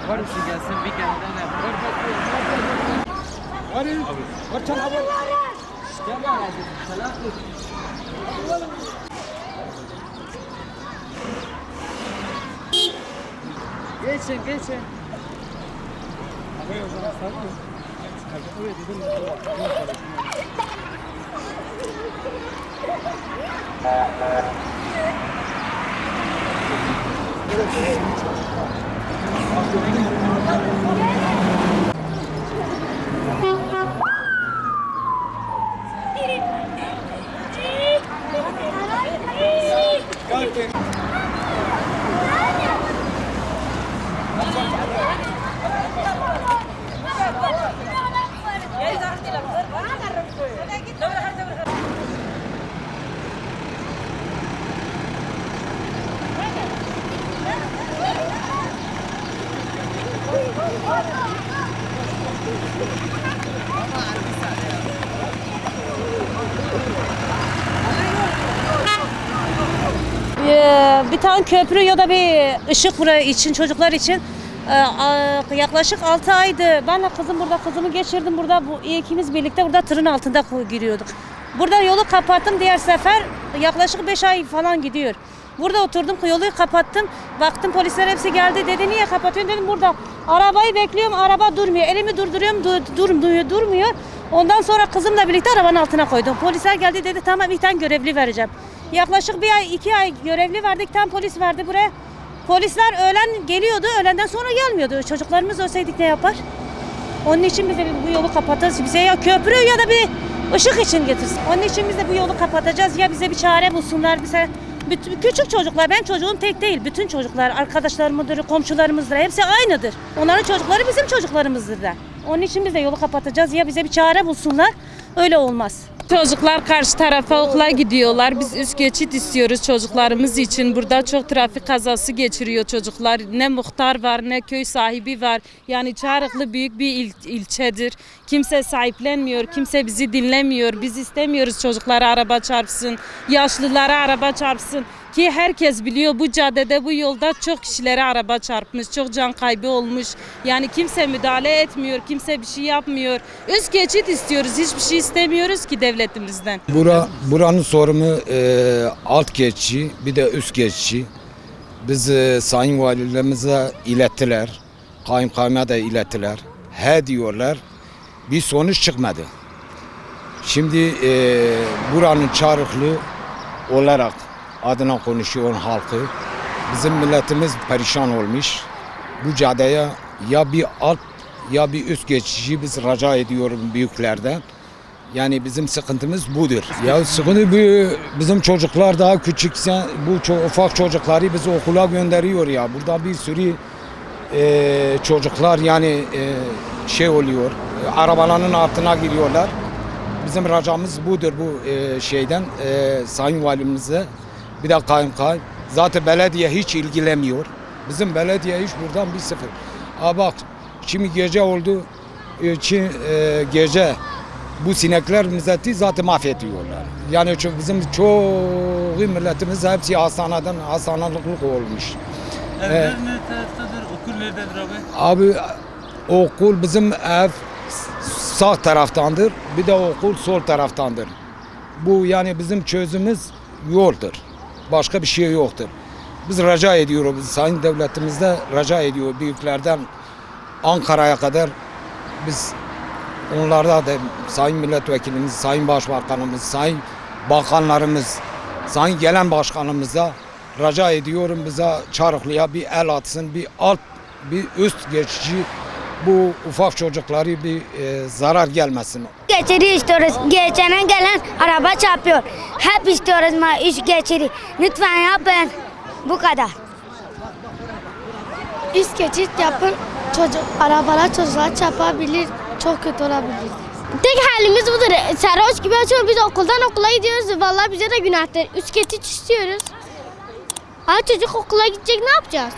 Var mısın gelsin bir kendine yap. Hadi. Hadi çal abi. Gel bana selam. Geçin. Abi o zaman sarı. Evet dedim. Bir tane köprü ya da bir ışık buraya için çocuklar için yaklaşık 6 aydı. Benle kızım burada, kızımı geçirdim burada, ikimiz birlikte burada tırın altında giriyorduk. Burada yolu kapattım, diğer sefer yaklaşık 5 ay falan gidiyor. Burada oturdum, yolu kapattım, baktım polisler hepsi geldi, dedi niye kapatıyorsun, dedim burada arabayı bekliyorum, araba durmuyor, elimi durduruyorum, durmuyor. Ondan sonra kızımla birlikte arabanın altına koydum. Polisler geldi, dedi tamam bir tane görevli vereceğim. Yaklaşık 1 ay 2 ay görevli verdik, tam polis verdi buraya. Polisler öğlen geliyordu, öğlenden sonra gelmiyordu. Çocuklarımız ölseydik ne yapar? Onun için biz de bu yolu kapatırız. Bize ya köprü ya da bir ışık için getirsin. Onun için biz de bu yolu kapatacağız. Ya bize bir çare bulsunlar. Bize küçük çocuklar, benim çocuğum tek değil. Bütün çocuklar, arkadaşlarımızdır, komşularımızdır. Hepsi aynıdır. Onların çocukları bizim çocuklarımızdır da. Onun için biz de yolu kapatacağız. Ya bize bir çare bulsunlar. Öyle olmaz. Çocuklar karşı tarafa okula gidiyorlar. Biz üst geçit istiyoruz çocuklarımız için. Burada çok trafik kazası geçiriyor çocuklar. Ne muhtar var ne köy sahibi var. Yani Çarıklı büyük bir ilçedir. Kimse sahiplenmiyor, kimse bizi dinlemiyor. Biz istemiyoruz çocuklara araba çarpsın, yaşlılara araba çarpsın. Ki herkes biliyor bu caddede, bu yolda çok kişilere araba çarpmış, çok can kaybı olmuş. Yani kimse müdahale etmiyor, kimse bir şey yapmıyor. Üst geçit istiyoruz, hiçbir şey istemiyoruz ki devletimizden. Buranın sorunu alt geçici, bir de üst geçici. Biz sayın valilerimize ilettiler, kaymakama da ilettiler. He diyorlar, bir sonuç çıkmadı. Şimdi buranın Çarıklı olarak adına konuşuyor halkı. Bizim milletimiz perişan olmuş. Bu caddeye ya bir alt ya bir üst geçici biz rica ediyoruz büyüklerden. Yani bizim sıkıntımız budur. Ya sıkıntı bu, bizim çocuklar daha küçükse bu ufak çocukları bizi okula gönderiyor ya. Burada bir sürü çocuklar yani şey oluyor. Arabaların altına giriyorlar. Bizim ricamız budur bu şeyden sayın valimize. Bir de kaymakam. Zaten belediye hiç ilgilenmiyor. Bizim belediye hiç buradan bir sıfır. Bak şimdi gece oldu. Gece bu sinekler milleti zaten mahvediyorlar. Yani bizim çoğu milletimiz hepsi hastanelik olmuş. Evler ne taraftadır? Okul nerededir abi? Abi okul bizim ev sağ taraftandır. Bir de okul sol taraftandır. Bu yani bizim çözümümüz yoldur. Başka bir şey yoktur. Biz rica ediyoruz, sayın devletimizde rica ediyor büyüklerden Ankara'ya kadar biz onlarda da sayın milletvekilimiz, sayın başbakanımız, sayın bakanlarımız, sayın gelen başkanımıza rica ediyorum bize Çarıklı'ya bir el atsın, bir üst geçici bu ufak çocukları bir zarar gelmesin. Geçiri istiyoruz. Geçene gelen araba çarpıyor. Hep istiyoruz üst geçiri. Lütfen yapın. Bu kadar. Üst geçit yapın. Arabalar çocuklar çarpabilir. Çok kötü olabilir. Tek halimiz budur. Sarhoş gibi açıyor. Biz okuldan okula gidiyoruz. Vallahi bize de günahtır. Üst geçit istiyoruz. Çocuk okula gidecek, ne yapacağız?